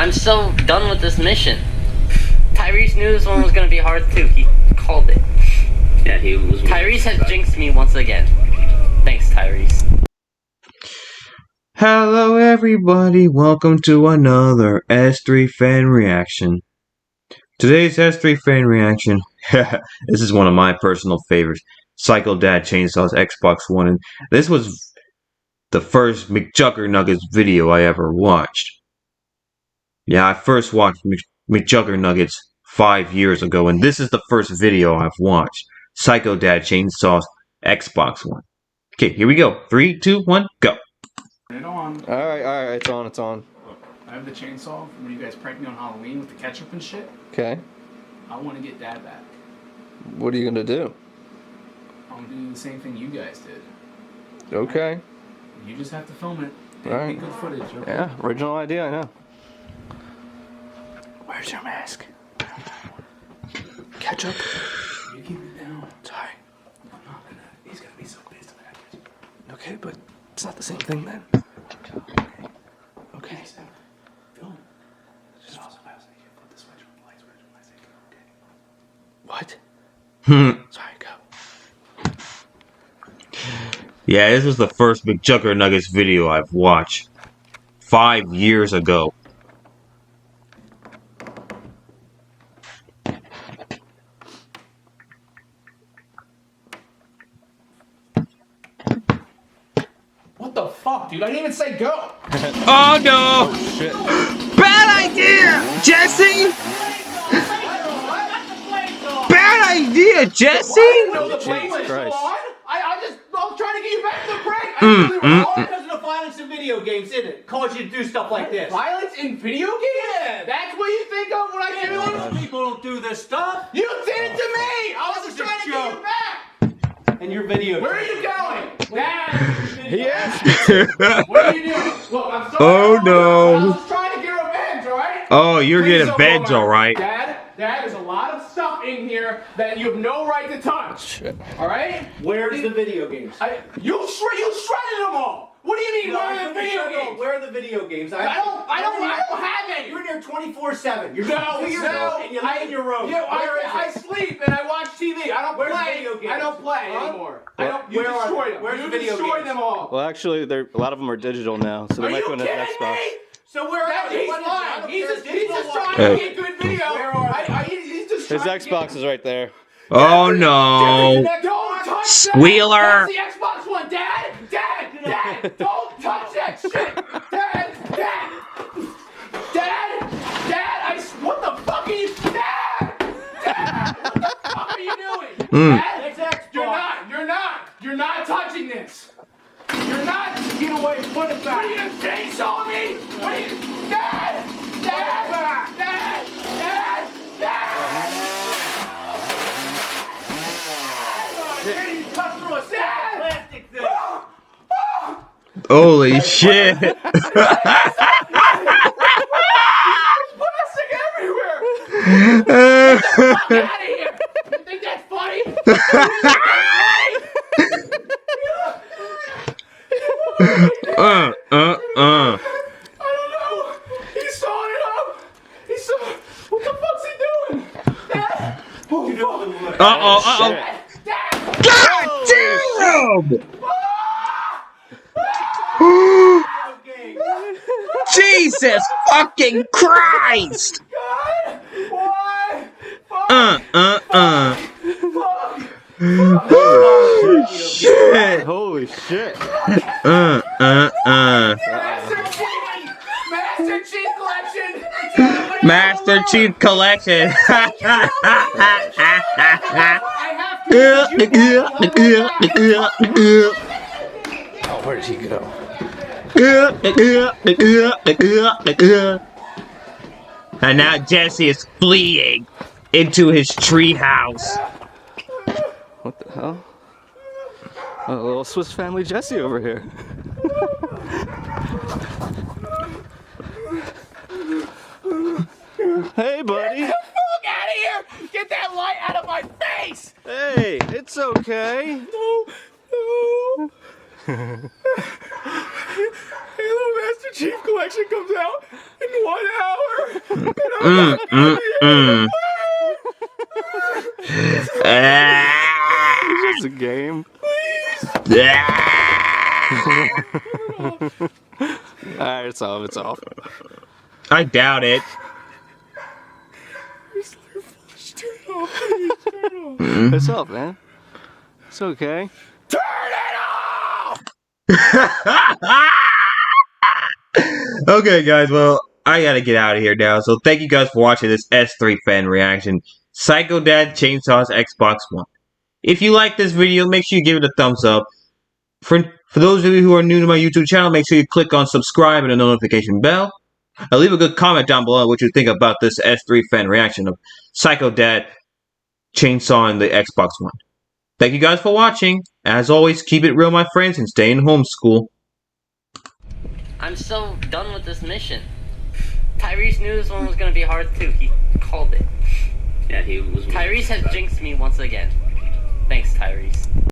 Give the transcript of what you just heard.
I'm so done with this mission. Tyrese knew this one was gonna be hard too. He called it. Yeah, he was. Tyrese has jinxed me once again. Thanks, Tyrese. Hello everybody, welcome to another S3 fan reaction. Today's S3 fan reaction, this is one of my personal favorites. Psycho Dad Chainsaws Xbox One, and this was the first McJuggernuggets video I ever watched. Yeah, I first watched McJuggernuggets 5 years ago, and this is the first video I've watched. Psycho Dad Chainsaws Xbox One. Okay, here we go. 3, 2, 1, go. It on. Alright, it's on. Look, I have the chainsaw from when you guys pranked me on Halloween with the ketchup and shit. Okay. I want to get Dad back. What are you gonna do? I'm gonna do the same thing you guys did. Okay. You just have to film it. Alright. Good footage. Okay? Yeah, original idea, I know. Where's your mask? Ketchup. You keep it down. Sorry. I'm not gonna. He's gonna be so pissed when I catch it. Okay, but it's not the same thing then. Okay. Film. Just also, I was thinking you put the switch on the light switch when I say go. Okay. What? Sorry, go. Yeah, this was the first McJuggernuggets video I've watched 5 years ago. What the fuck, dude? I didn't even say go. Oh no! Oh shit. Bad idea, Jesse! Bad idea, Jesse! Jesus Christ. I was trying to get you back to the prank. I really was all because of the violence in video games, isn't it? Caused you to do stuff like this. Violence in video games? Yeah. That's what you think of when I give you Most people don't do this stuff. You did it to me! I was just trying to get you back! And your video. Where are you going? Dad! Yes! What are you doing? Look, I'm sorry. Oh, no. I was trying to get revenge, alright? Oh, you're Please getting don't go veg, mad. alright. Dad, there's a lot of stuff in here that you have no right to touch. Shit. Alright? Where's the video games? You shredded them all! What do you mean, where are the video games? Where are the video games? I don't have any! You're in here 24/7. You're No, and you live in your room. Yeah, Where is I it? sleep and I watch TV. I don't Where's play. video games? I don't play Huh? anymore. Well, You where are destroy they? them. Where's You the video destroy games? them all. Well, actually, a lot of them are digital now, so they Are might you go into kidding Xbox. me? So where are they? He's What is it? I lying. don't He's care. just Digital trying one. to get good video. Where are they? He's just His trying to Xbox is right there. Oh no! Don't touch Squealer! that. That's the Xbox One, Dad! Dad! Don't touch that shit! Dad! What the fuck are you... Dad! What the fuck are you doing? Dad? It's Xbox. You're not touching this! You're not... Get away, put it back! What are you gonna chainsaw me? What are you... Dad! You cut through a plastic thing. Holy shit! There's plastic everywhere! Get the fuck out of here! You think that's funny? I don't know. He's sawing it up. What the fuck's he doing? Dad? Uh-oh. Dad! God damn! Jesus fucking Christ! God! Why? Shit! Holy shit. Master Chief Collection! Master Chief Collection! Oh, where did he go? And now Jesse is fleeing into his treehouse. What the hell? A little Swiss Family Jesse over here. Hey, buddy. Get the fuck out of here! Get that light out of my face! Hey, it's okay. No. Halo Master Chief Collection comes out in 1 hour. It's just a game. Alright, it's off, it's off. I doubt it. It's off, man. It's okay. Okay, guys, well, I gotta get out of here now. So thank you guys for watching this S3 fan reaction. Psycho Dad Chainsaws Xbox One. If you like this video, make sure you give it a thumbs up. For those of you who are new to my YouTube channel, make sure you click on subscribe and the notification bell. Leave a good comment down below what you think about this S3 fan reaction of Psycho Dad chainsawing the Xbox One. Thank you guys for watching. As always, keep it real, my friends, and stay in homeschool. I'm so done with this mission. Tyrese knew this one was gonna be hard too. He called it. Yeah, he was. Tyrese has jinxed me once again. Thanks, Tyrese.